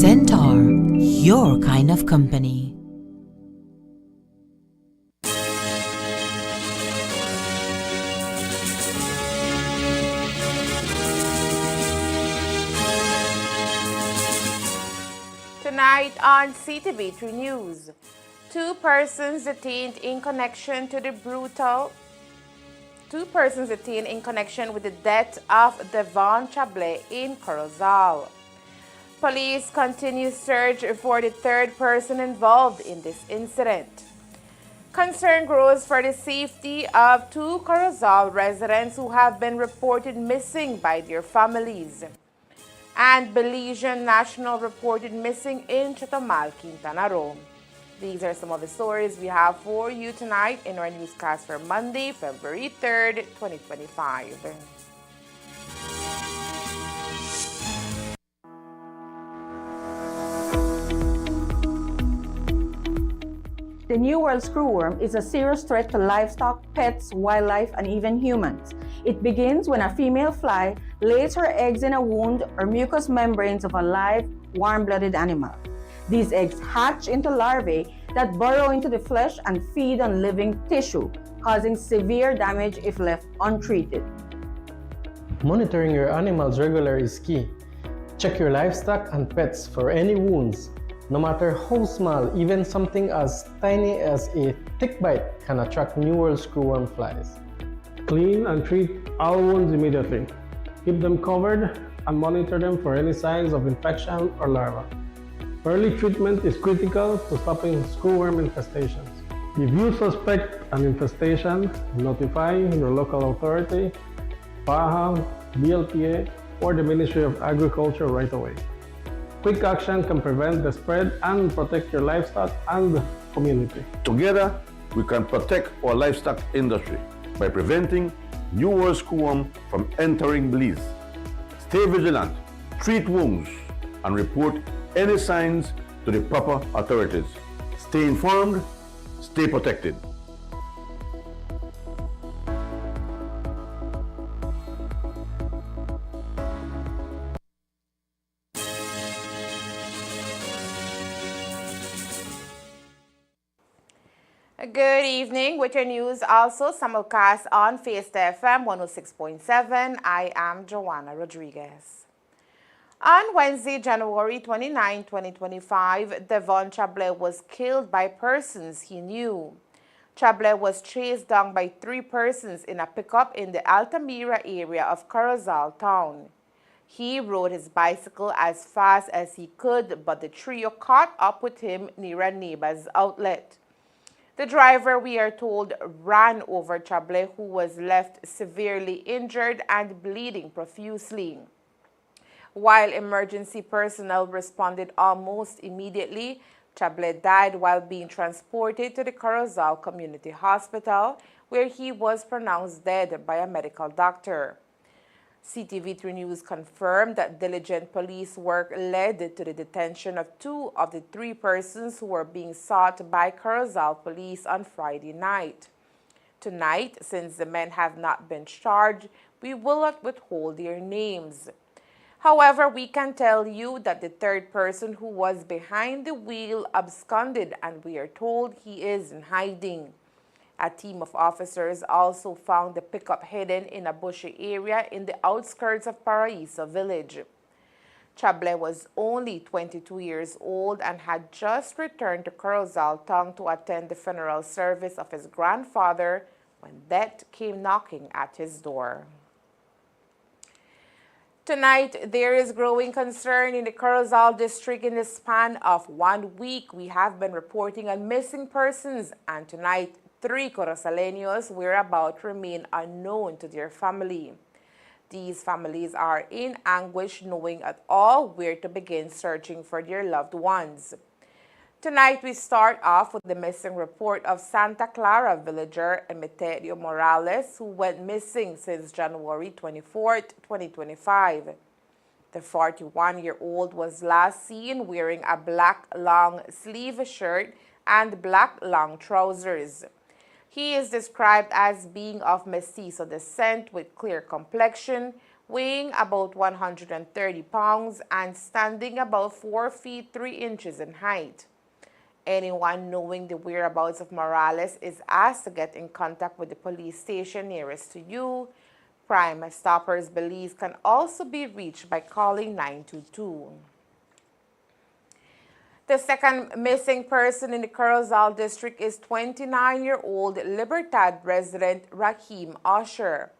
Centaur, your kind of company. Tonight on Ctv3 News, two persons detained in connection with the death of Devon Chablais in Corozal. Police continue search for the third person involved in this incident. Concern grows for the safety of two Corozal residents who have been reported missing by their families. And Belizean national reported missing in Chetumal, Quintana Roo. These are some of the stories we have for you tonight in our newscast for Monday, February 3rd, 2025. The New World screwworm is a serious threat to livestock, pets, wildlife, and even humans. It begins when a female fly lays her eggs in a wound or mucous membranes of a live, warm-blooded animal. These eggs hatch into larvae that burrow into the flesh and feed on living tissue, causing severe damage if left untreated. Monitoring your animals regularly is key. Check your livestock and pets for any wounds. No matter how small, even something as tiny as a tick bite can attract New World screwworm flies. Clean and treat all wounds immediately. Keep them covered and monitor them for any signs of infection or larvae. Early treatment is critical to stopping screwworm infestations. If you suspect an infestation, notify your local authority, PAHA, BLPA, or the Ministry of Agriculture right away. Quick action can prevent the spread and protect your livestock and community. Together, we can protect our livestock industry by preventing New World screwworm from entering Belize. Stay vigilant, treat wounds, and report any signs to the proper authorities. Stay informed, stay protected. Good evening. With your news also simulcast on Fiesta FM 106.7. I am Joanna Rodriguez. On Wednesday, January 29, 2025, Devon Chablais was killed by persons he knew. Chablais was chased down by three persons in a pickup in the Altamira area of Corozal town. He rode his bicycle as fast as he could, but the trio caught up with him near a neighbor's outlet. The driver, we are told, ran over Chablais, who was left severely injured and bleeding profusely. While emergency personnel responded almost immediately, Chablais died while being transported to the Corozal Community Hospital, where he was pronounced dead by a medical doctor. Ctv3 News confirmed that diligent police work led to the detention of two of the three persons who were being sought by Corozal police on Friday night. Tonight, since the men have not been charged, we will not withhold their names. However, we can tell you that the third person who was behind the wheel absconded, and we are told he is in hiding. A team of officers also found the pickup hidden in a bushy area in the outskirts of Paraíso village. Chablais was only 22 years old and had just returned to Corozal town to attend the funeral service of his grandfather when death came knocking at his door. Tonight, there is growing concern in the Corozal district. In the span of 1 week, we have been reporting on missing persons, and tonight, 3 Corozaleños whereabouts remain unknown to their family. These families are in anguish, knowing at all where to begin searching for their loved ones. Tonight, we start off with the missing report of Santa Clara villager Emeterio Morales, who went missing since January 24, 2025. The 41-year-old was last seen wearing a black long-sleeve shirt and black long trousers. He is described as being of mestizo descent with clear complexion, weighing about 130 pounds and standing about 4 feet 3 inches in height. Anyone knowing the whereabouts of Morales is asked to get in contact with the police station nearest to you. Crime Stoppers Belize can also be reached by calling 922. The second missing person in the Corozal district is 29-year-old Libertad resident Raheem Usher.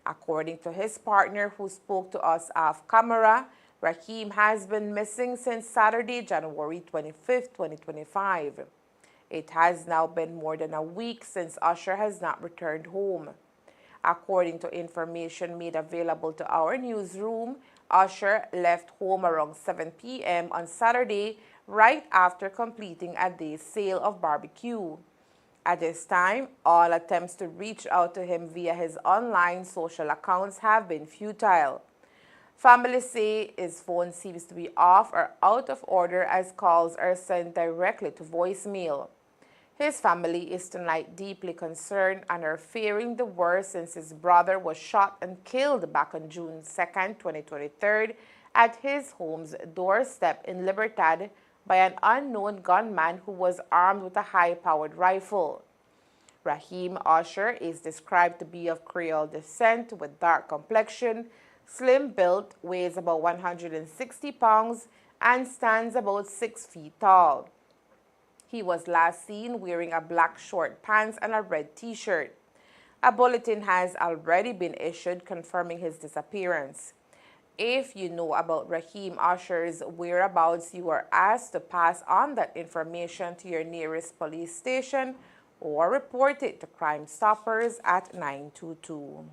According to his partner, who spoke to us off camera, Raheem has been missing since Saturday, January 25, 2025. It has now been more than a week since Usher has not returned home. According to information made available to our newsroom, Usher left home around 7 p.m. on Saturday, right after completing a day's sale of barbecue. At this time, all attempts to reach out to him via his online social accounts have been futile. Families say his phone seems to be off or out of order as calls are sent directly to voicemail. His family is tonight deeply concerned and are fearing the worst since his brother was shot and killed back on June 2, 2023 at his home's doorstep in Libertad by an unknown gunman who was armed with a high-powered rifle. Raheem Usher is described to be of Creole descent with dark complexion, slim built, weighs about 160 pounds, and stands about 6 feet tall. He was last seen wearing a black short pants and a red t-shirt. A bulletin has already been issued confirming his disappearance. If you know about Raheem Usher's whereabouts, you are asked to pass on that information to your nearest police station or report it to Crime Stoppers at 922.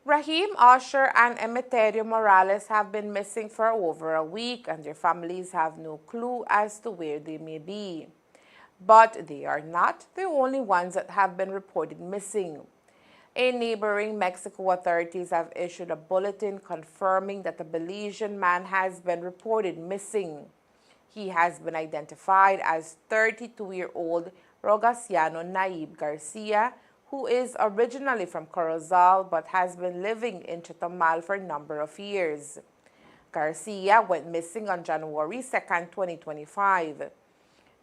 Raheem Usher and Emeterio Morales have been missing for over a week, and their families have no clue as to where they may be. But they are not the only ones that have been reported missing. In neighboring Mexico, authorities have issued a bulletin confirming that a Belizean man has been reported missing. He has been identified as 32-year-old Rogaciano Naib Garcia, who is originally from Corozal but has been living in Chetumal for a number of years. Garcia went missing on January 2, 2025.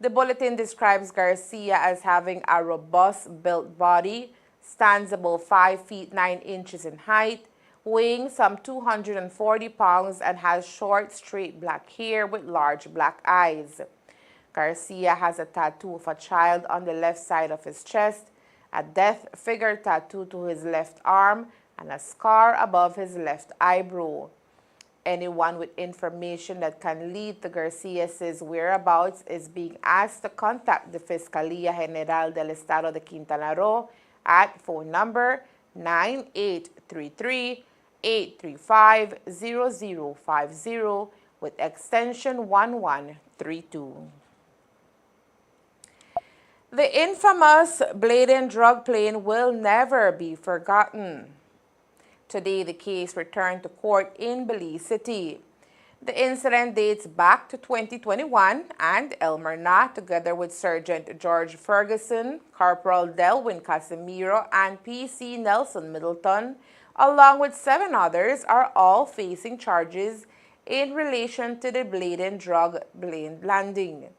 The bulletin describes Garcia as having a robust built body, stands about 5 feet 9 inches in height, weighing some 240 pounds, and has short, straight black hair with large black eyes. Garcia has a tattoo of a child on the left side of his chest, a death figure tattoo to his left arm, and a scar above his left eyebrow. Anyone with information that can lead to Garcia's whereabouts is being asked to contact the Fiscalía General del Estado de Quintana Roo at phone number 9833-835-0050 with extension 1132. The infamous Bladen drug plane will never be forgotten. Today, the case returned to court in Belize City. The incident dates back to 2021, and Elmer Na, together with Sergeant George Ferguson, Corporal Delwin Casimiro, and PC Nelson Middleton, along with 7 others, are all facing charges in relation to the Bladen drug plane landing.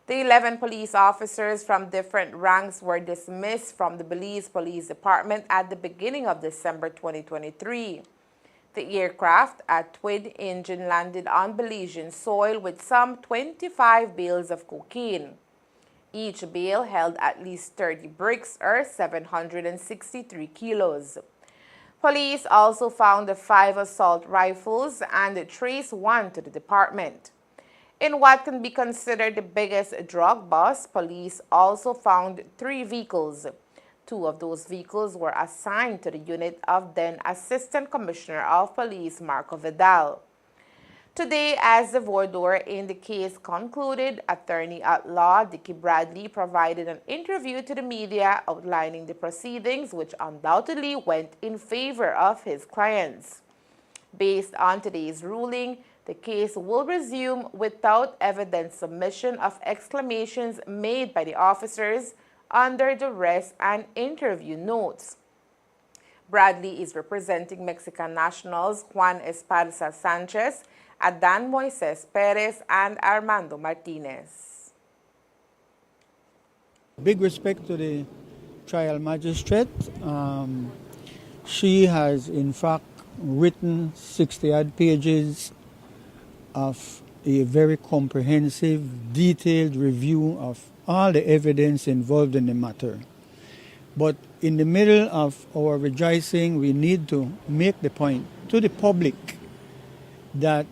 The 11 police officers from different ranks were dismissed from the Belize Police Department at the beginning of December 2023. The aircraft, a twin-engine, landed on Belizean soil with some 25 bales of cocaine. Each bale held at least 30 bricks or 763 kilos. Police also found the 5 assault rifles and traced one to the department. In what can be considered the biggest drug bust, police also found 3 vehicles. 2 of those vehicles were assigned to the unit of then Assistant Commissioner of Police Marco Vidal. Today, as the voir dire in the case concluded, attorney-at-law Dickie Bradley provided an interview to the media outlining the proceedings, which undoubtedly went in favor of his clients. Based on today's ruling, the case will resume without evidence submission of exclamations made by the officers under duress and interview notes. Bradley is representing Mexican nationals Juan Esparza Sanchez, Adan Moises Perez, and Armando Martinez. Big respect to the trial magistrate. She has, in fact, written 60-odd pages of a very comprehensive, detailed review of all the evidence involved in the matter. But in the middle of our rejoicing, we need to make the point to the public that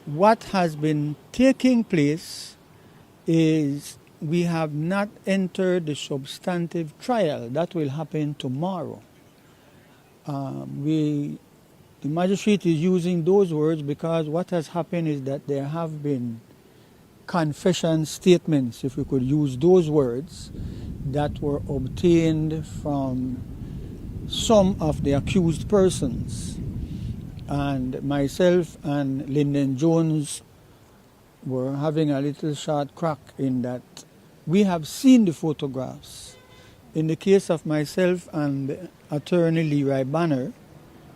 what has been taking place is we have not entered the substantive trial. That will happen tomorrow. The magistrate is using those words because what has happened is that there have been confession statements, if we could use those words, that were obtained from some of the accused persons. And myself and Lyndon Jones were having a little short crack in that we have seen the photographs. In the case of myself and attorney Leroy Banner,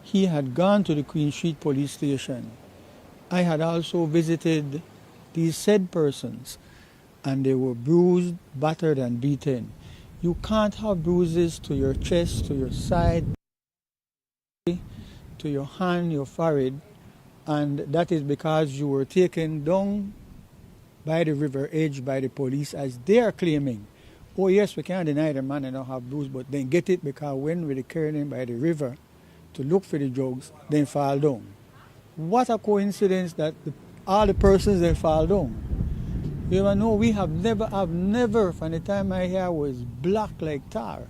he had gone to the Queen Street Police Station. I had also visited these said persons, and they were bruised, battered, and beaten. You can't have bruises to your chest, to your side, to your hand, your forehead, and that is because you were taken down by the river edge by the police, as they are claiming. Oh yes, we can't deny the man and not have bruise, but then get it because when we carried him by the river to look for the drugs, then fall down. What a coincidence that all the persons they fall down. You ever know, I've never, from the time my hair was black like tar,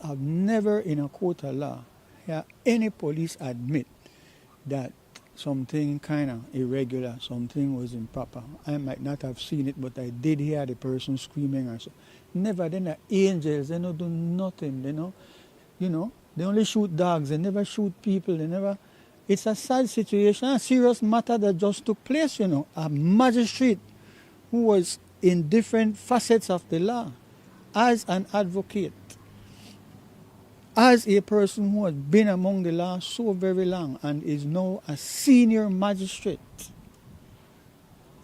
I've never in a court of law heard any police admit that something kind of irregular, something was improper. I might not have seen it, but I did hear the person screaming or so. Never, they're not angels, they don't do nothing, they only shoot dogs, they never shoot people, it's a sad situation, a serious matter that just took place, A magistrate who was in different facets of the law, as an advocate, as a person who has been among the law so very long and is now a senior magistrate,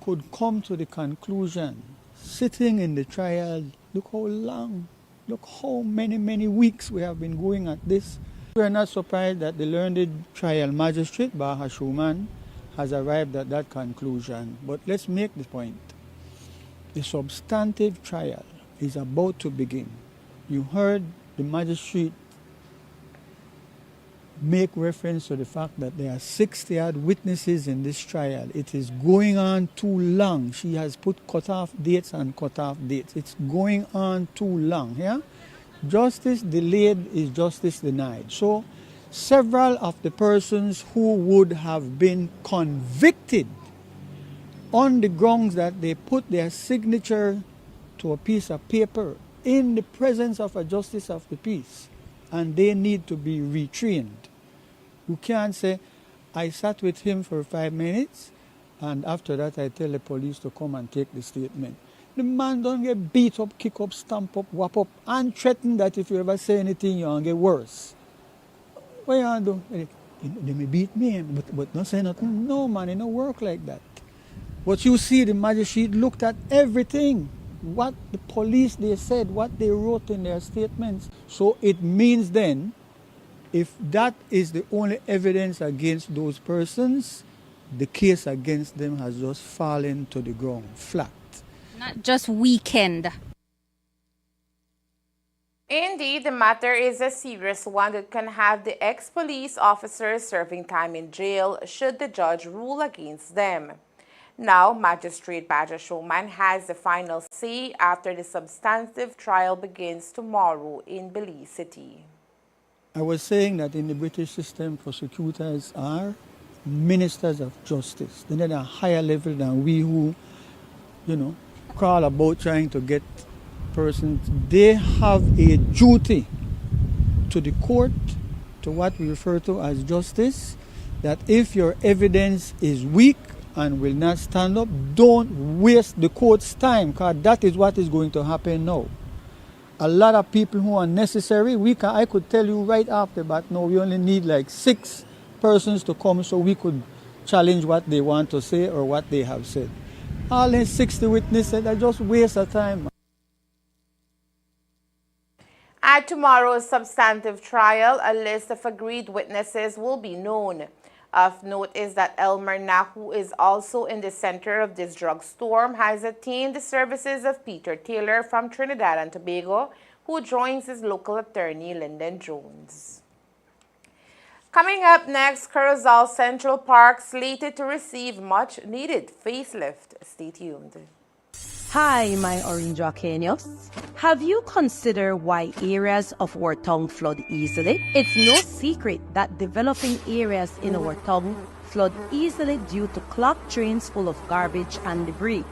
could come to the conclusion, sitting in the trial, look how long, look how many weeks we have been going at this. We are not surprised that the learned trial magistrate, Baha Schumann, has arrived at that conclusion. But let's make the point. The substantive trial is about to begin. You heard the magistrate make reference to the fact that there are 60-odd witnesses in this trial. It is going on too long. She has put cut-off dates and cut-off dates. It's going on too long. Yeah? Justice delayed is justice denied. So several of the persons who would have been convicted on the grounds that they put their signature to a piece of paper in the presence of a justice of the peace, and they need to be retrained. You can't say, I sat with him for 5 minutes, and after that I tell the police to come and take the statement. The man don't get beat up, kick up, stamp up, whop up, and threaten that if you ever say anything, you're going to get worse. What you going to do? They may beat me, but don't say nothing. No, man, it don't work like that. But you see, the magistrate looked at everything. What the police, they said, what they wrote in their statements. So it means then, if that is the only evidence against those persons, the case against them has just fallen to the ground, flat. Not just weekend. Indeed, the matter is a serious one that can have the ex-police officers serving time in jail should the judge rule against them. Now, Magistrate Badger Showman has the final say after the substantive trial begins tomorrow in Belize City. I was saying that in the British system, prosecutors are ministers of justice. They're at a higher level than we who, crawl about trying to get persons. They have a duty to the court, to what we refer to as justice, that if your evidence is weak and will not stand up, don't waste the court's time, because that is what is going to happen now. a lot of people who are necessary. I could tell you right after, but no, we only need like 6 persons to come so we could challenge what they want to say or what they have said. All in 60 witnesses, that just waste of time. At tomorrow's substantive trial, a list of agreed witnesses will be known. Of note is that Elmer Nah, who is also in the center of this drug storm, has attained the services of Peter Taylor from Trinidad and Tobago, who joins his local attorney, Lyndon Jones. Coming up next, Curacao Central Park slated to receive much-needed facelift. Stay tuned. Hi, my Orange Arcanios. Have you considered why areas of our town flood easily? It's no secret that developing areas in our town flood easily due to clogged drains full of garbage and debris.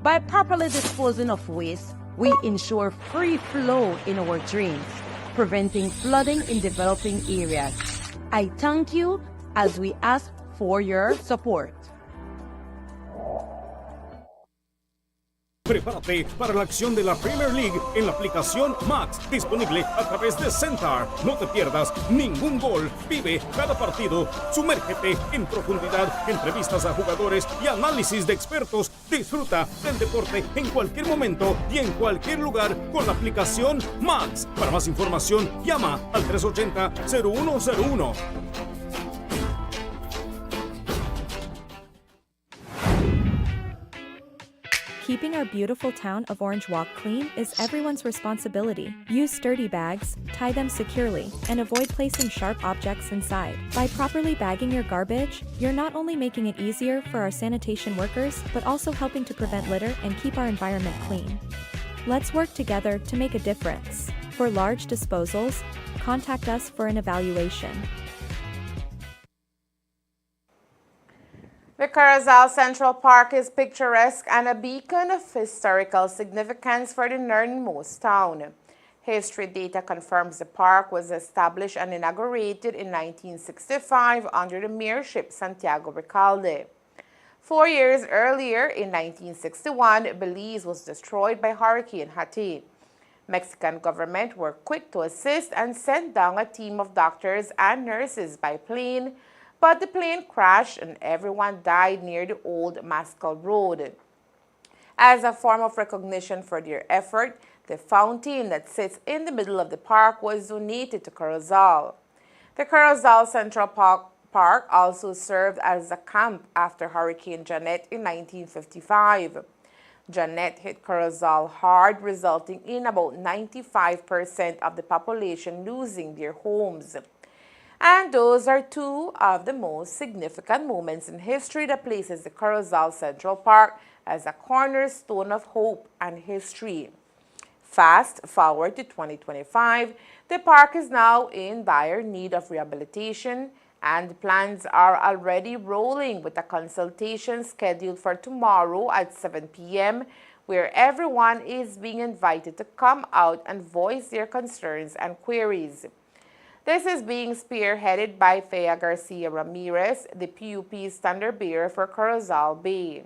By properly disposing of waste, we ensure free flow in our drains, preventing flooding in developing areas. I thank you as we ask for your support. Prepárate para la acción de la Premier League en la aplicación Max, disponible a través de Centar. No te pierdas ningún gol. Vive cada partido. Sumérgete en profundidad, entrevistas a jugadores y análisis de expertos. Disfruta del deporte en cualquier momento y en cualquier lugar con la aplicación Max. Para más información, llama al 380-0101. Keeping our beautiful town of Orange Walk clean is everyone's responsibility. Use sturdy bags, tie them securely, and avoid placing sharp objects inside. By properly bagging your garbage, you're not only making it easier for our sanitation workers, but also helping to prevent litter and keep our environment clean. Let's work together to make a difference. For large disposals, contact us for an evaluation. The Curacao Central Park is picturesque and a beacon of historical significance for the northernmost town. History data confirms the park was established and inaugurated in 1965 under the mayorship Santiago Recalde. 4 years earlier, in 1961, Belize was destroyed by Hurricane Hattie. Mexican government were quick to assist and sent down a team of doctors and nurses by plane, but the plane crashed and everyone died near the old Mascal Road. As a form of recognition for their effort, the fountain that sits in the middle of the park was donated to Curacao. The Curacao Central Park also served as a camp after Hurricane Janet in 1955. Janet hit Curacao hard, resulting in about 95% of the population losing their homes. And those are 2 of the most significant moments in history that places the Curacao Central Park as a cornerstone of hope and history. Fast forward to 2025, the park is now in dire need of rehabilitation, and plans are already rolling with a consultation scheduled for tomorrow at 7 p.m., where everyone is being invited to come out and voice their concerns and queries. This is being spearheaded by Thea Garcia Ramirez, the PUP standard bearer for Curacao Bay.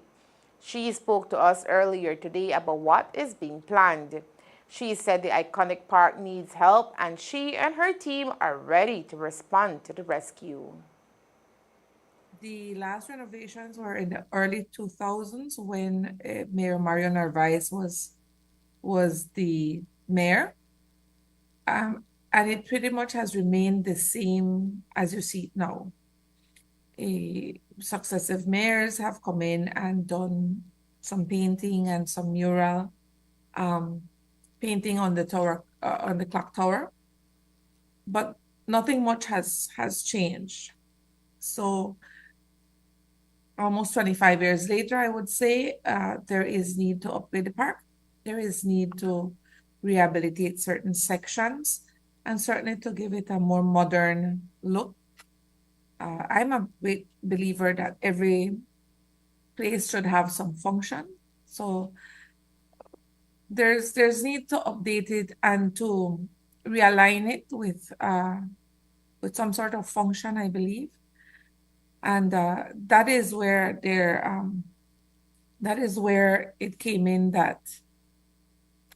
She spoke to us earlier today about what is being planned. She said the iconic park needs help, and she and her team are ready to respond to the rescue. The last renovations were in the early 2000s when Mayor Mario Narvaez was the mayor. And it pretty much has remained the same as you see it now. Successive mayors have come in and done some painting and some mural painting on the tower, on the clock tower, but nothing much has changed. So almost 25 years later, I would say there is need to upgrade the park. There is need to rehabilitate certain sections, and certainly to give it a more modern look. I'm a great believer that every place should have some function. So there's need to update it and to realign it with some sort of function, I believe. And that is where it came in that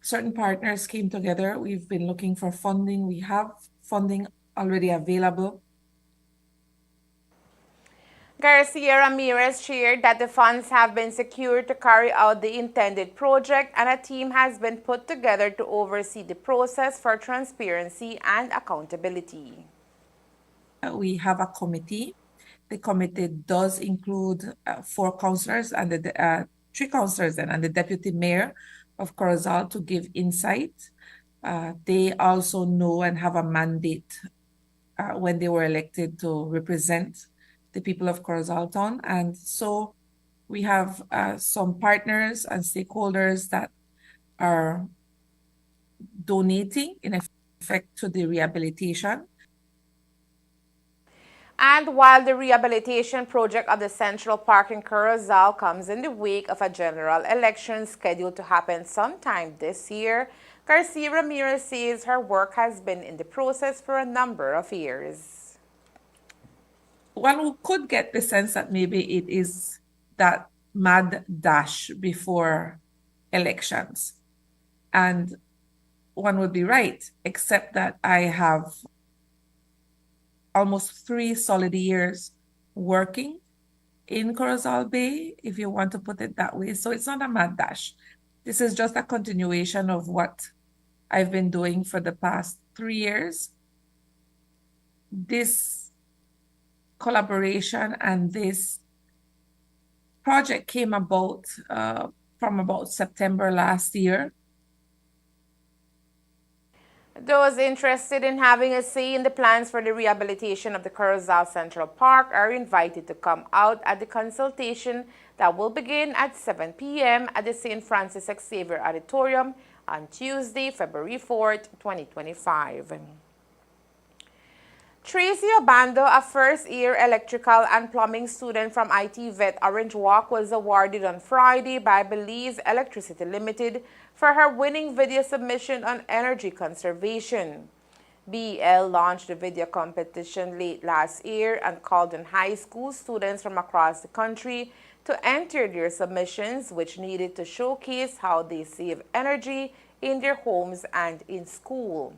certain partners came together. We've been looking for funding. We have funding already available. Garcia Ramirez shared that the funds have been secured to carry out the intended project, and a team has been put together to oversee the process for transparency and accountability. We have a committee. The committee does include 4 councillors and 3 councillors and the deputy mayor of Corozal to give insight. They also know and have a mandate when they were elected to represent the people of Corozal Town. And so we have some partners and stakeholders that are donating in effect to the rehabilitation. And while the rehabilitation project of the Central Park in Corozal comes in the wake of a general election scheduled to happen sometime this year, Garcia Ramirez says her work has been in the process for a number of years. One could get the sense that maybe it is that mad dash before elections. And one would be right, except that I have almost 3 solid years working in Corozal Bay, if you want to put it that way. So it's not a mad dash. This is just a continuation of what I've been doing for the past 3 years. This collaboration and this project came about from about September last year. Those interested in having a say in the plans for the rehabilitation of the Corozal Central Park are invited to come out at the consultation that will begin at 7 p.m. at the St. Francis Xavier Auditorium on Tuesday, February 4th, 2025. Tracy Obando, a first-year electrical and plumbing student from IT Vet Orange Walk, was awarded on Friday by Belize Electricity Limited for her winning video submission on energy conservation. BEL launched the video competition late last year and called on high school students from across the country to enter their submissions, which needed to showcase how they save energy in their homes and in school.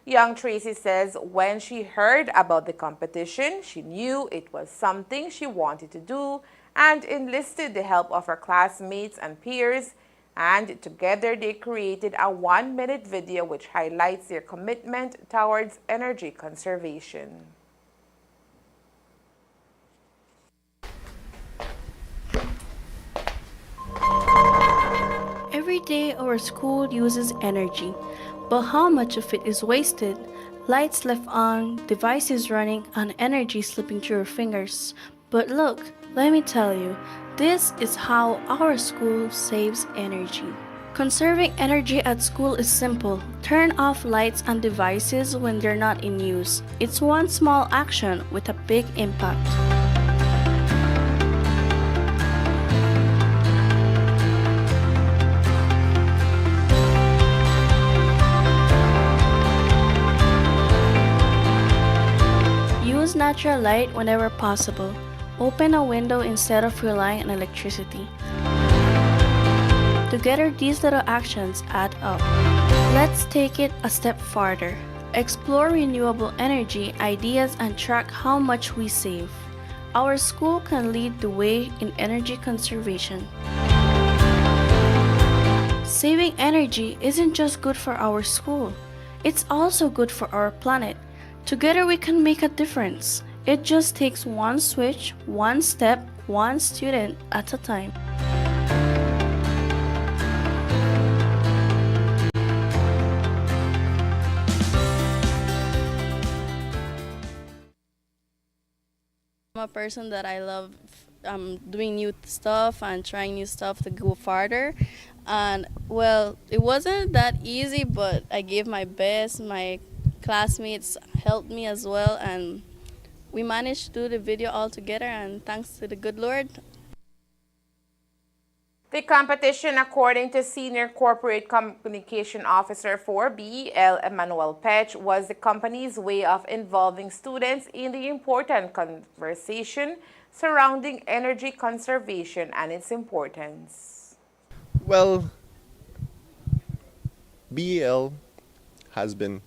Young Tracy says when she heard about the competition, she knew it was something she wanted to do and enlisted the help of her classmates and peers, and together they created a 1-minute video which highlights their commitment towards energy conservation. Every day our school uses energy, but how much of it is wasted? Lights left on, devices running, and energy slipping through your fingers. But look, let me tell you, this is how our school saves energy. Conserving energy at school is simple. Turn off lights and devices when they're not in use. It's one small action with a big impact. Use natural light whenever possible. Open a window instead of relying on electricity. Together, these little actions add up. Let's take it a step farther. Explore renewable energy ideas and track how much we save. Our school can lead the way in energy conservation. Saving energy isn't just good for our school, it's also good for our planet. Together we can make a difference. It just takes one switch, one step, one student at a time. I'm a person that I love doing new stuff and trying new stuff to go farther. And well, it wasn't that easy, but I gave my best. My classmates helped me as well, and we managed to do the video all together, and thanks to the good Lord. The competition, according to Senior Corporate Communication Officer for BEL, Emmanuel Petch, was the company's way of involving students in the important conversation surrounding energy conservation and its importance. Well, BEL has been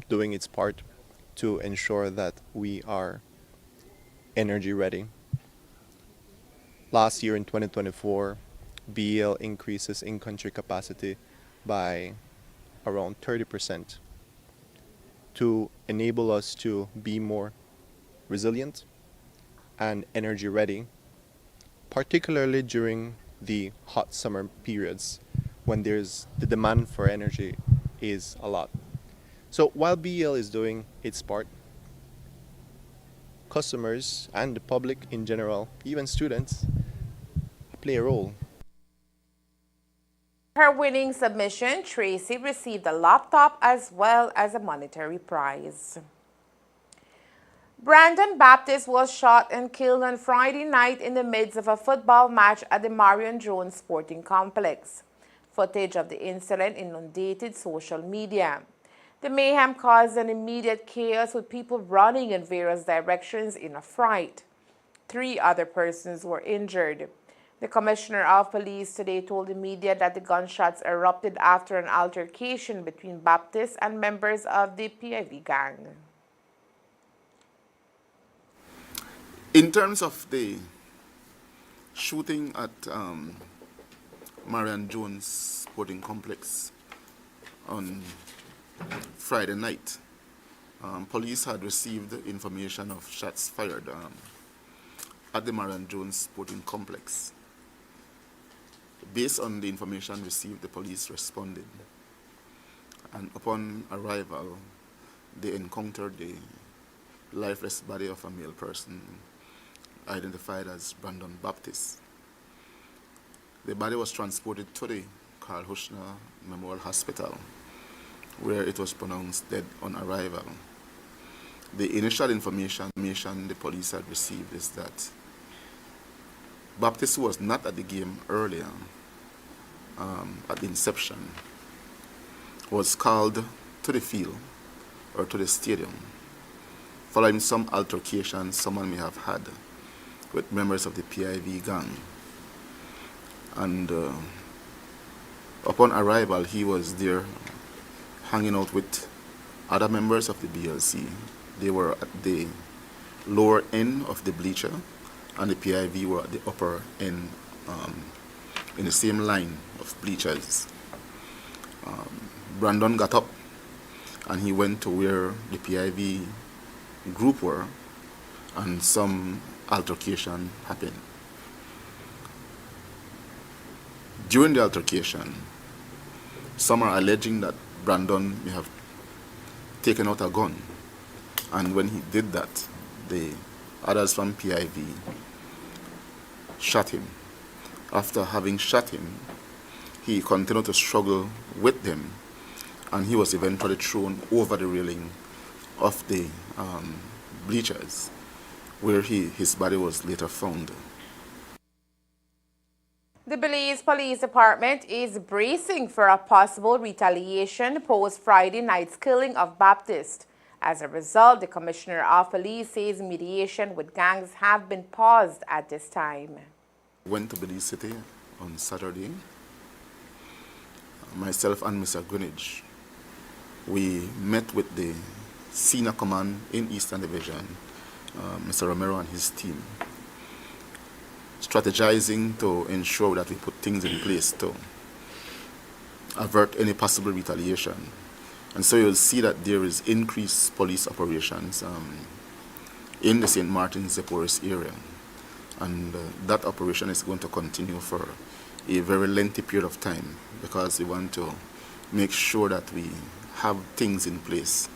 doing its part to ensure that we are energy ready. Last year in 2024, BEL increases in-country capacity by around 30% to enable us to be more resilient and energy ready, particularly during the hot summer periods when the demand for energy is a lot. So while BEL is doing its part, customers and the public in general, even students, play a role. Her winning submission, Tracy received a laptop as well as a monetary prize. Brandon Baptist was shot and killed on Friday night in the midst of a football match at the Marion Jones Sporting Complex. Footage of the incident inundated social media. The mayhem caused an immediate chaos with people running in various directions in a fright. 3 other persons were injured. The commissioner of police today told the media that the gunshots erupted after an altercation between Baptist and members of the PIV gang. In terms of the shooting at Marion Jones Sporting Complex on Friday night, police had received information of shots fired at the Marion Jones Sporting Complex. Based on the information received, the police responded, and upon arrival, they encountered the lifeless body of a male person identified as Brandon Baptist. The body was transported to the Carl Hushner Memorial Hospital, where it was pronounced dead on arrival. The initial information the police had received is that Baptist, who was not at the game earlier, at the inception, was called to the field or to the stadium following some altercation someone may have had with members of the PIV gang. And upon arrival, he was there hanging out with other members of the BLC. They were at the lower end of the bleacher, and the PIV were at the upper end, in the same line of bleachers. Brandon got up and he went to where the PIV group were, and some altercation happened. During the altercation, some are alleging that Brandon may have taken out a gun, and when he did that, the others from PIV shot him. After having shot him, he continued to struggle with them, and he was eventually thrown over the railing of the bleachers, where his body was later found. The Belize Police Department is bracing for a possible retaliation post Friday night's killing of Baptist. As a result, the Commissioner of Police says mediation with gangs have been paused at this time. Went to Belize City on Saturday. Myself and Mr. Greenwich, we met with the Senior Command in Eastern Division, Mr. Romero and his team, strategizing to ensure that we put things in place to avert any possible retaliation. And so you'll see that there is increased police operations in the St. Martin's Zeporus area. And that operation is going to continue for a very lengthy period of time, because we want to make sure that we have things in place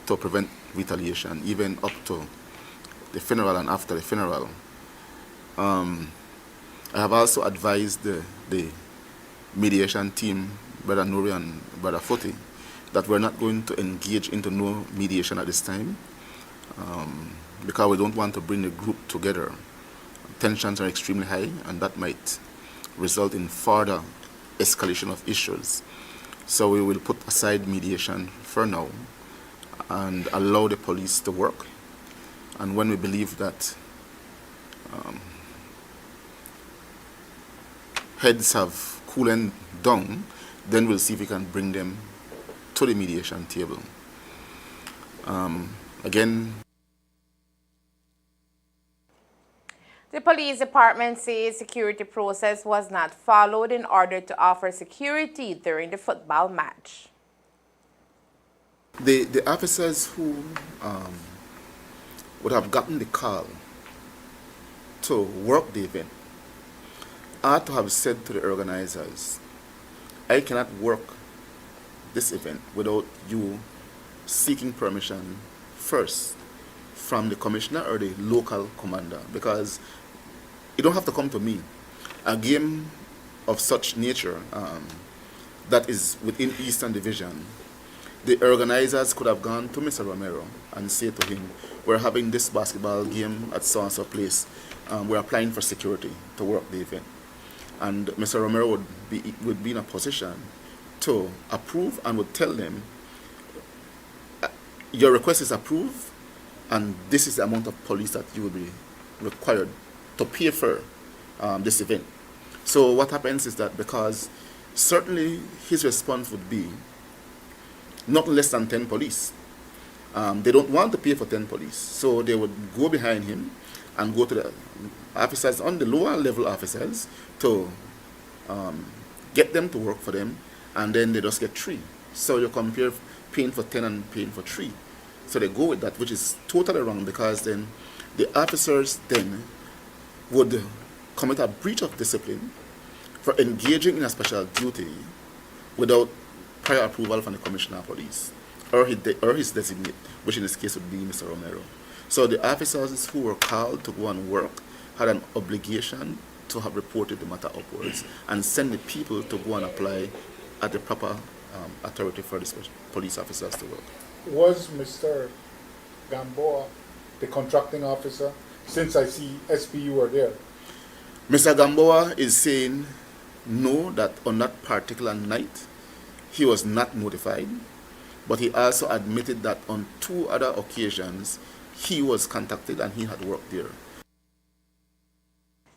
to prevent retaliation, even up to the funeral and after the funeral. I have also advised the mediation team, Brother Nuri and Brother Foti, that we're not going to engage into no mediation at this time, because we don't want to bring the group together. Tensions are extremely high, and that might result in further escalation of issues. So we will put aside mediation for now and allow the police to work. And when we believe that heads have cooled down, then we'll see if we can bring them to the mediation table. Again, the police department says security process was not followed in order to offer security during the football match. The officers who would have gotten the call to work the event ought to have said to the organizers, I cannot work this event without you seeking permission first from the commissioner or the local commander, because you don't have to come to me. A game of such nature that is within Eastern Division, the organizers could have gone to Mr. Romero and say to him, we're having this basketball game at so-and-so place. We're applying for security to work the event. And Mr. Romero would be in a position to approve and would tell them, your request is approved, and this is the amount of police that you will be required to pay for this event. So what happens is that, because certainly his response would be not less than 10 police. They don't want to pay for 10 police, so they would go behind him and go to the officers, on the lower level officers, to get them to work for them, and then they just get 3. So you compare paying for 10 and paying for 3. So they go with that, which is totally wrong, because then the officers then would commit a breach of discipline for engaging in a special duty without prior approval from the Commissioner of Police or his designate, which in this case would be Mr. Romero. So the officers who were called to go and work had an obligation to have reported the matter upwards and send the people to go and apply at the proper authority for the police officers to work. Was Mr. Gamboa the contracting officer, since I see SPU were there? Mr. Gamboa is saying no, that on that particular night he was not notified, but he also admitted that on 2 other occasions he was contacted and he had worked there.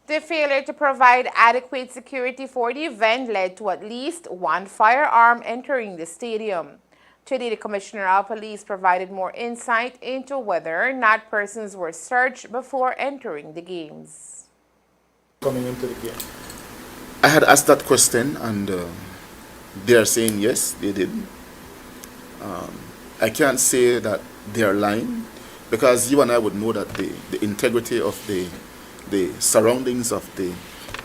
The failure to provide adequate security for the event led to at least 1 firearm entering the stadium. Today, the Commissioner of Police provided more insight into whether or not persons were searched before entering the games. Coming into the game, I had asked that question, and they are saying yes, they did. I can't say that they are lying, because you and I would know that the integrity of the surroundings of the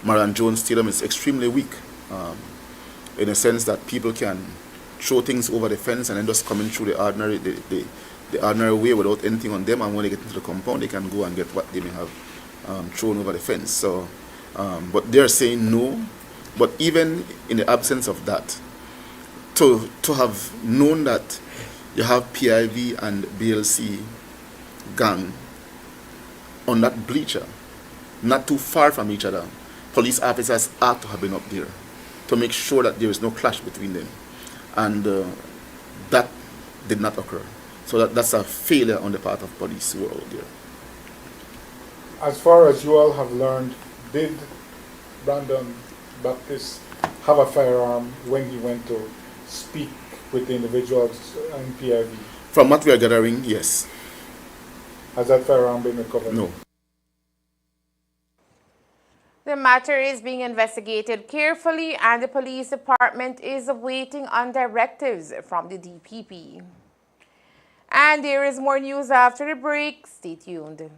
Marion Jones Stadium is extremely weak, in a sense that people can throw things over the fence and then just coming through the ordinary way without anything on them, and when they get into the compound they can go and get what they may have thrown over the fence. So, but they're saying no. But even in the absence of that, to have known that you have PIV and BLC gang on that bleacher, not too far from each other, police officers ought to have been up there to make sure that there is no clash between them. And that did not occur. So that's a failure on the part of police who were out there. as far as you all have learned, did Brandon Baptist have a firearm when he went to speak with the individuals in PIV? From what we are gathering, yes. Has that firearm been recovered? No. The matter is being investigated carefully, and the police department is waiting on directives from the DPP. And there is more news after the break. Stay tuned.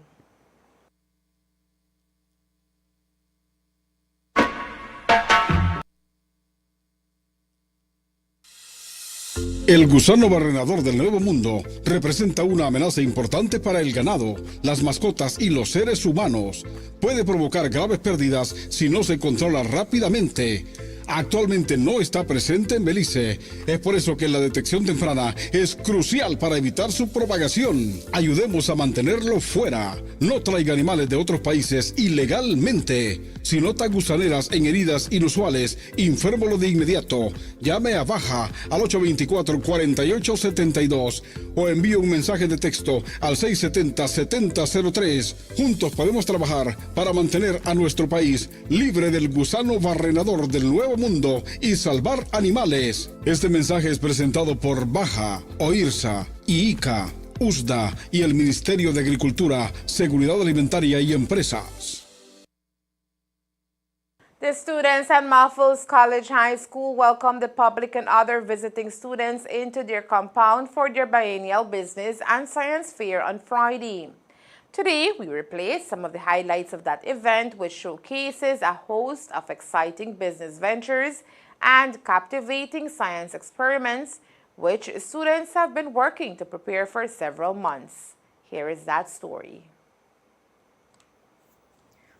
El gusano barrenador del Nuevo Mundo representa una amenaza importante para el ganado, las mascotas y los seres humanos. Puede provocar graves pérdidas si no se controla rápidamente. Actualmente no está presente en Belice. Es por eso que la detección temprana es crucial para evitar su propagación. Ayudemos a mantenerlo fuera. No traiga animales de otros países ilegalmente. Si nota gusaneras en heridas inusuales, infórmelo de inmediato. Llame a Baja al 824-4872 o envíe un mensaje de texto al 670-7003. Juntos podemos trabajar para mantener a nuestro país libre del gusano barrenador del Nuevo Mundo y salvar animales. Este mensaje es presentado por Baja, OIRSA, IICA, USDA y el Ministerio de Agricultura, Seguridad Alimentaria y Empresas. The students at Muffles College High School welcomed the public and other visiting students into their compound for their biennial business and science fair on Friday. Today, we replay some of the highlights of that event, which showcases a host of exciting business ventures and captivating science experiments, which students have been working to prepare for several months. Here is that story.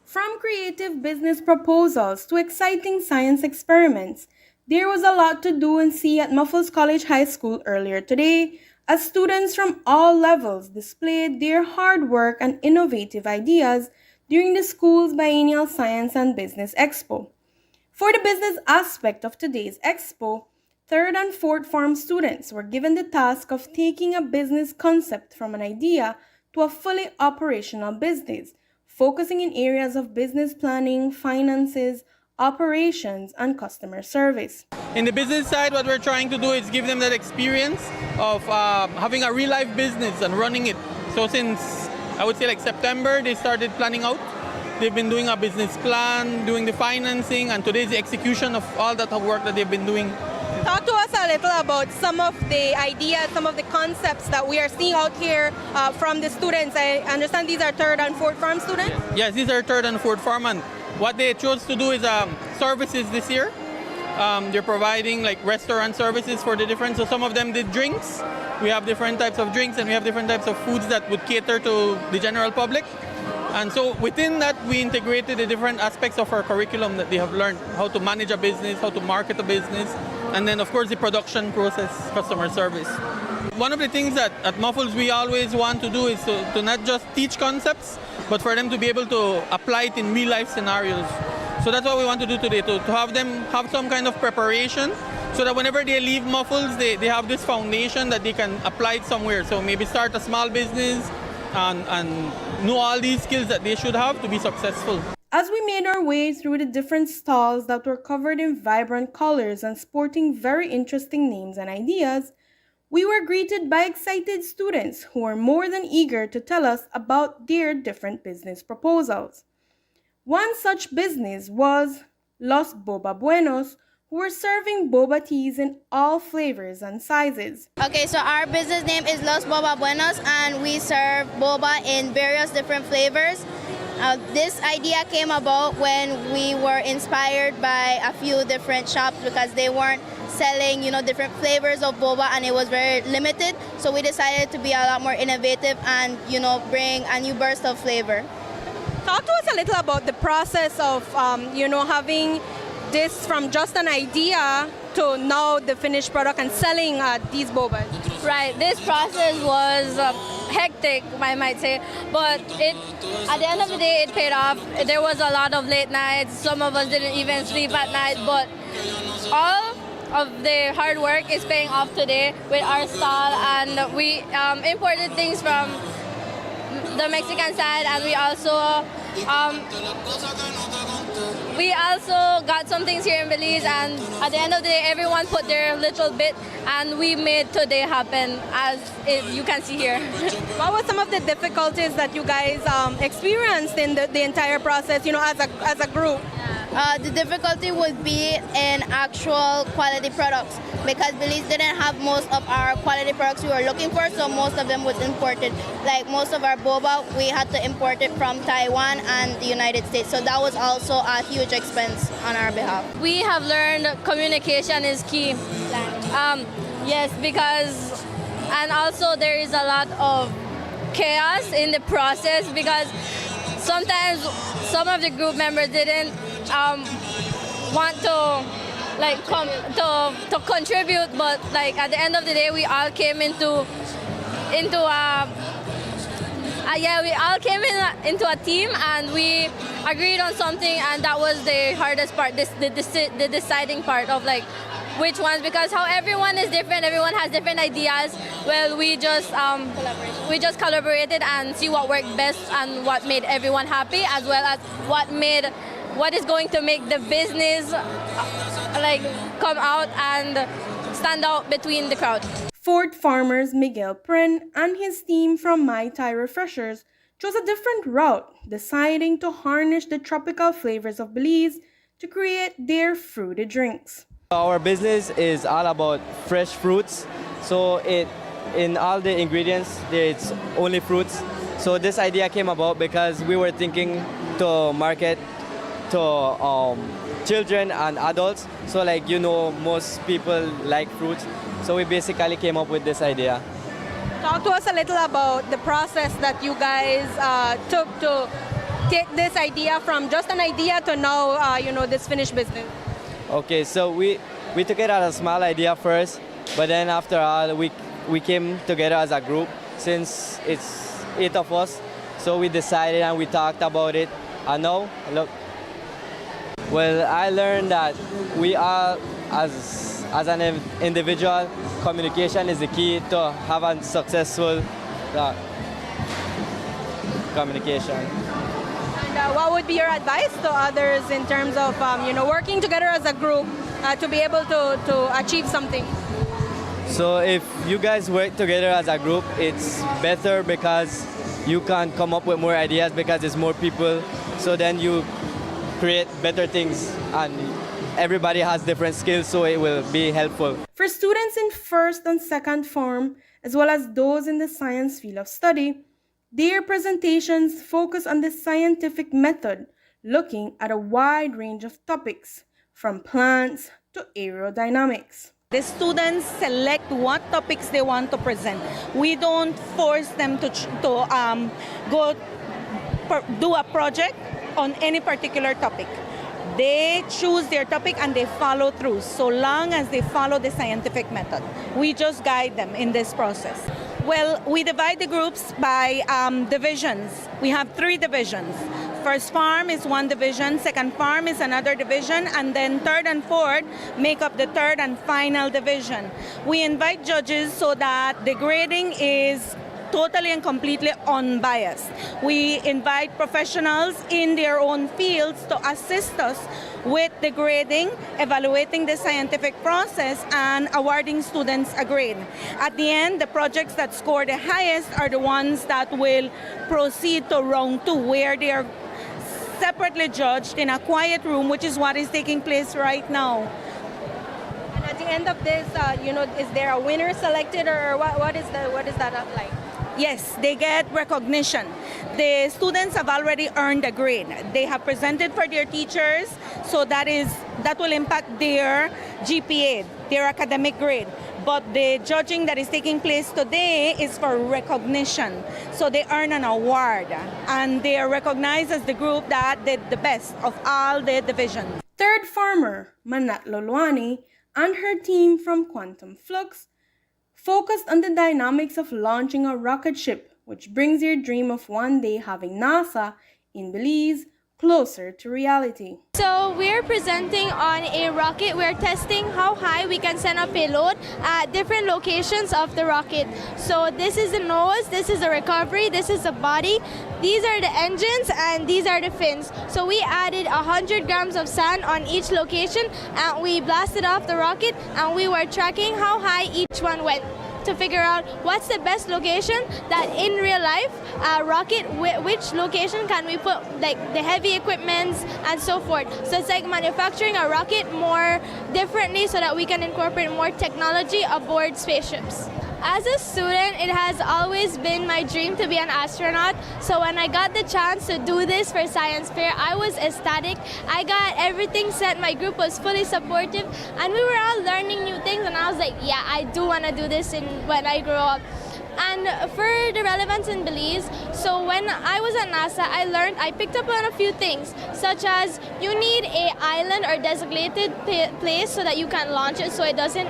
From creative business proposals to exciting science experiments, there was a lot to do and see at Muffles College High School earlier today, as students from all levels displayed their hard work and innovative ideas during the school's biennial Science and Business Expo. For the business aspect of today's expo, 3rd and 4th form students were given the task of taking a business concept from an idea to a fully operational business, focusing in areas of business planning, finances, operations, and customer service. In the business side, what we're trying to do is give them that experience of having a real-life business and running it. So since, I would say like September, they started planning out. They've been doing a business plan, doing the financing, and today's the execution of all that work that they've been doing. Talk to us a little about some of the ideas, some of the concepts that we are seeing out here from the students. I understand these are 3rd and 4th form students? Yes, these are 3rd and 4th form, and what they chose to do is services this year. They're providing like restaurant services for the different, so some of them did drinks. We have different types of drinks and we have different types of foods that would cater to the general public. And so within that, we integrated the different aspects of our curriculum that they have learned, how to manage a business, how to market a business, and then of course the production process, customer service. One of the things that at Muffles we always want to do is to not just teach concepts, but for them to be able to apply it in real life scenarios. So that's what we want to do today, to have them have some kind of preparation so that whenever they leave Muffles, they have this foundation that they can apply it somewhere. So maybe start a small business and know all these skills that they should have to be successful. As we made our way through the different stalls that were covered in vibrant colors and sporting very interesting names and ideas, we were greeted by excited students who were more than eager to tell us about their different business proposals. One such business was Los Boba Buenos, who were serving boba teas in all flavors and sizes. Okay, so our business name is Los Boba Buenos, and we serve boba in various different flavors. This idea came about when we were inspired by a few different shops because they weren't selling, different flavors of boba, and it was very limited. So we decided to be a lot more innovative and, bring a new burst of flavor. Talk to us a little about the process of, having this from just an idea to now the finished product and selling these bobas. Right, this process was hectic, I might say, but at the end of the day, it paid off. There was a lot of late nights. Some of us didn't even sleep at night, but all of the hard work is paying off today with our stall, and we imported things from the Mexican side, and we also got some things here in Belize, and at the end of the day, everyone put their little bit, and we made today happen, as you can see here. What were some of the difficulties that you guys experienced in the entire process, as a group? The difficulty would be in actual quality products because Belize didn't have most of our quality products we were looking for, so most of them was imported. Like most of our boba, we had to import it from Taiwan and the United States, so that was also a huge expense on our behalf. We have learned communication is key. Yes, because, and also there is a lot of chaos in the process because sometimes some of the group members didn't want to to contribute, but at the end of the day we all came into Yeah, we all came into a team and we agreed on something, and that was the hardest part, the deciding part of like which ones, because how everyone is different, everyone has different ideas. Well, we just collaborated and see what worked best and what made everyone happy, as well as what is going to make the business like come out and stand out between the crowd. Fort Farmers Miguel Pren and his team from Mai Tai Refreshers chose a different route, deciding to harness the tropical flavors of Belize to create their fruity drinks. Our business is all about fresh fruits, so in all the ingredients it's only fruits. So this idea came about because we were thinking to market to children and adults. So like, you know, most people like fruits. So we basically came up with this idea. Talk to us a little about the process that you guys took to take this idea from just an idea to now, this finished business. Okay, so we took it as a small idea first, but then after all, we came together as a group since it's 8 of us. So we decided and we talked about it. And now, look. Well, I learned that we are, as an individual, communication is the key to have a successful communication. And what would be your advice to others in terms of working together as a group to be able to achieve something? So if you guys work together as a group, it's better because you can come up with more ideas because there's more people. So then you create better things, and everybody has different skills, so it will be helpful. For students in first and second form, as well as those in the science field of study, their presentations focus on the scientific method, looking at a wide range of topics, from plants to aerodynamics. The students select what topics they want to present. We don't force them to go do a project on any particular topic. They choose their topic and they follow through, so long as they follow the scientific method. We just guide them in this process. Well, we divide the groups by divisions. We have 3 divisions. First farm is one division, second farm is another division, and then third and fourth make up the third and final division. We invite judges so that the grading is totally and completely unbiased. We invite professionals in their own fields to assist us with the grading, evaluating the scientific process, and awarding students a grade. At the end, the projects that score the highest are the ones that will proceed to round 2, where they are separately judged in a quiet room, which is what is taking place right now. And at the end of this, is there a winner selected, or what is that like? Yes, they get recognition. The students have already earned a grade. They have presented for their teachers, so that will impact their GPA, their academic grade. But the judging that is taking place today is for recognition. So they earn an award, and they are recognized as the group that did the best of all the divisions. Third farmer, Manat Lolwani, and her team from Quantum Flux focused on the dynamics of launching a rocket ship, which brings your dream of one day having NASA in Belize closer to reality. So we're presenting on a rocket. We're testing how high we can send a payload at different locations of the rocket. So this is the nose, this is the recovery, this is the body, these are the engines, and these are the fins. So we added 100 grams of sand on each location, and we blasted off the rocket, and we were tracking how high each one went to figure out what's the best location that in real life rocket, which location can we put like the heavy equipments and so forth. So it's like manufacturing a rocket more differently so that we can incorporate more technology aboard spaceships. As a student, it has always been my dream to be an astronaut. So when I got the chance to do this for Science Fair, I was ecstatic. I got everything set. My group was fully supportive, and we were all learning new things. And I was like, yeah, I do want to do this when I grow up. And for the relevance in Belize, so when I was at NASA, I picked up on a few things, such as you need an island or designated place so that you can launch it so it doesn't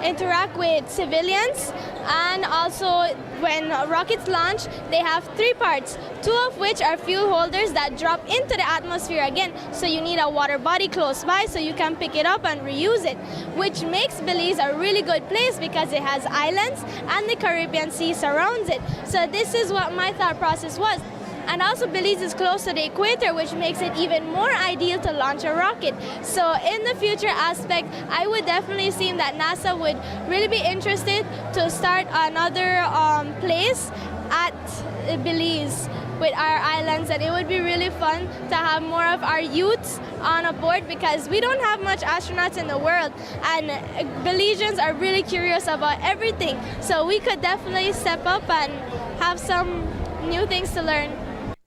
interact with civilians. And also, when rockets launch, they have 3 parts, 2 of which are fuel holders that drop into the atmosphere again. So you need a water body close by so you can pick it up and reuse it, which makes Belize a really good place because it has islands and the Caribbean Sea surrounds it. So this is what my thought process was. And also Belize is close to the equator, which makes it even more ideal to launch a rocket. So in the future aspect, I would definitely see that NASA would really be interested to start another place at Belize with our islands, and it would be really fun to have more of our youths on a board because we don't have much astronauts in the world, and Belizeans are really curious about everything. So we could definitely step up and have some new things to learn.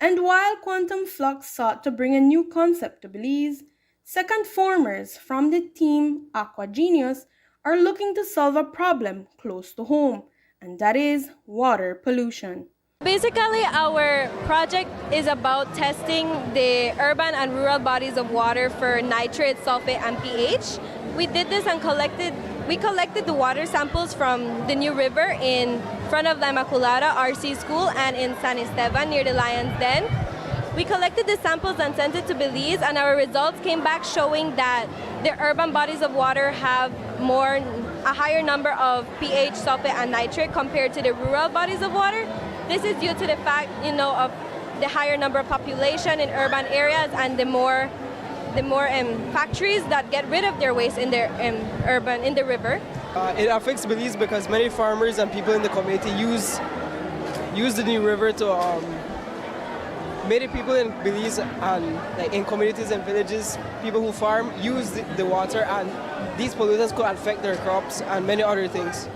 And while Quantum Flux sought to bring a new concept to Belize, second formers from the team Aqua Genius are looking to solve a problem close to home, and that is water pollution. Basically, our project is about testing the urban and rural bodies of water for nitrate, sulfate, and pH. We did this and we collected the water samples from the New River in front of La Immaculada RC School and in San Esteban near the Lion's Den. We collected the samples and sent it to Belize, and our results came back showing that the urban bodies of water have a higher number of pH, sulfate, and nitrate compared to the rural bodies of water. This is due to the fact, of the higher number of population in urban areas and the more factories that get rid of their waste in their in the river. It affects Belize because many farmers and people in the community use the New River to many people in Belize and in communities and villages, people who farm use the water, and these pollutants could affect their crops and many other things.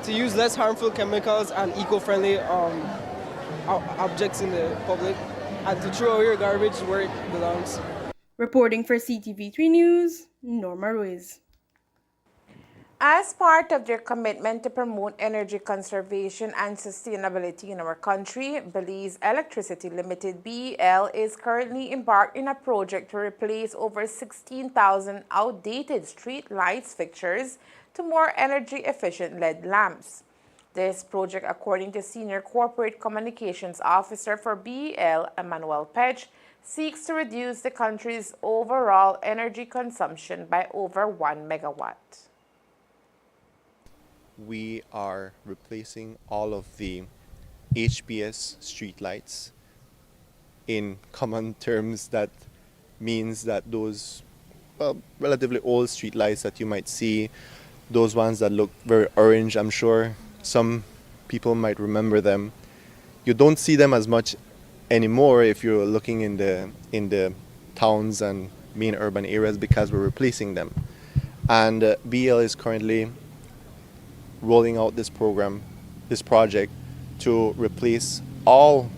To use less harmful chemicals and eco-friendly objects in the public, and to throw away your garbage where it belongs. Reporting for Ctv3 News, Norma Ruiz. As part of their commitment to promote energy conservation and sustainability in our country, Belize Electricity Limited BEL is currently embarked in a project to replace over 16,000 outdated street lights fixtures to more energy-efficient LED lamps. This project, according to Senior Corporate Communications Officer for BEL, Emmanuel Pech, seeks to reduce the country's overall energy consumption by over 1 megawatt. We are replacing all of the HPS streetlights. In common terms, that means that those relatively old streetlights that you might see, those ones that look very orange, I'm sure some people might remember them. You don't see them as much anymore if you're looking in the towns and main urban areas because we're replacing them. And BL is currently rolling out this project to replace all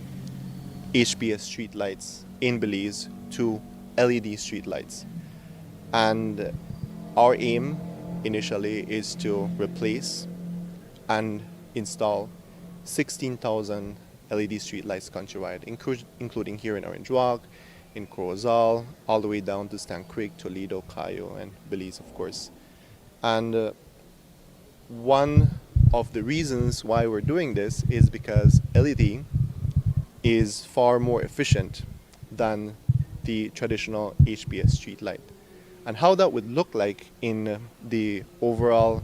HPS streetlights in Belize to LED streetlights. And our aim initially is to replace and install 16,000 LED streetlights countrywide, including here in Orange Walk, in Corozal, all the way down to Stan Creek, Toledo, Cayo, and Belize, of course. And one of the reasons why we're doing this is because LED is far more efficient than the traditional HPS streetlight. And how that would look like in the overall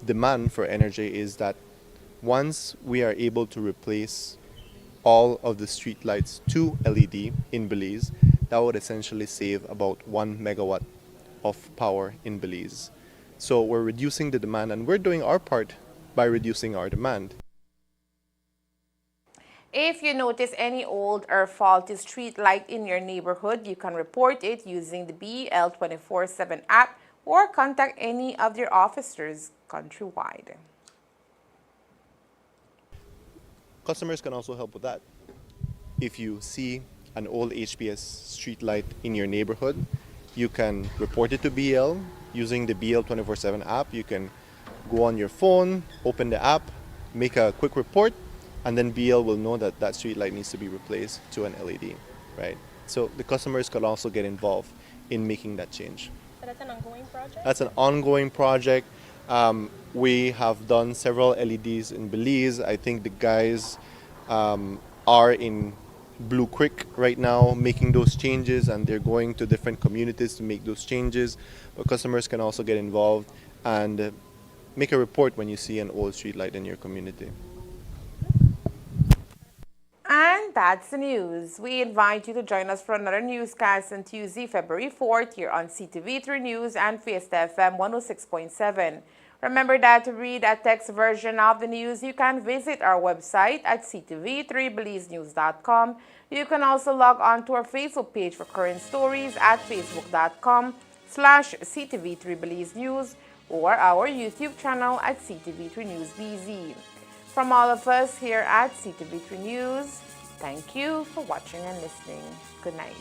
demand for energy is that once we are able to replace all of the streetlights to LED in Belize, that would essentially save about 1 megawatt of power in Belize. So we're reducing the demand, and we're doing our part by reducing our demand. If you notice any old or faulty street light in your neighborhood, you can report it using the BEL 24/7 app or contact any of their officers countrywide. Customers can also help with that. If you see an old HPS street light in your neighborhood, you can report it to BL using the BL 24/7 app. You can go on your phone, open the app, make a quick report, and then BL will know that that street light needs to be replaced to an LED, right? So the customers could also get involved in making that change. So that's an ongoing project? That's an ongoing project. We have done several LEDs in Belize. I think the guys are in Blue Creek right now making those changes, and they're going to different communities to make those changes. But customers can also get involved and make a report when you see an old street light in your community. And that's the news. We invite you to join us for another newscast on Tuesday, February 4th here on Ctv3 News and Fiesta FM 106.7. Remember that to read a text version of the news, you can visit our website at ctv3belizenews.com. You can also log on to our Facebook page for current stories at facebook.com/ctv3belizenews or our YouTube channel at Ctv3 News BZ. From all of us here at Ctv3 News, thank you for watching and listening. Good night.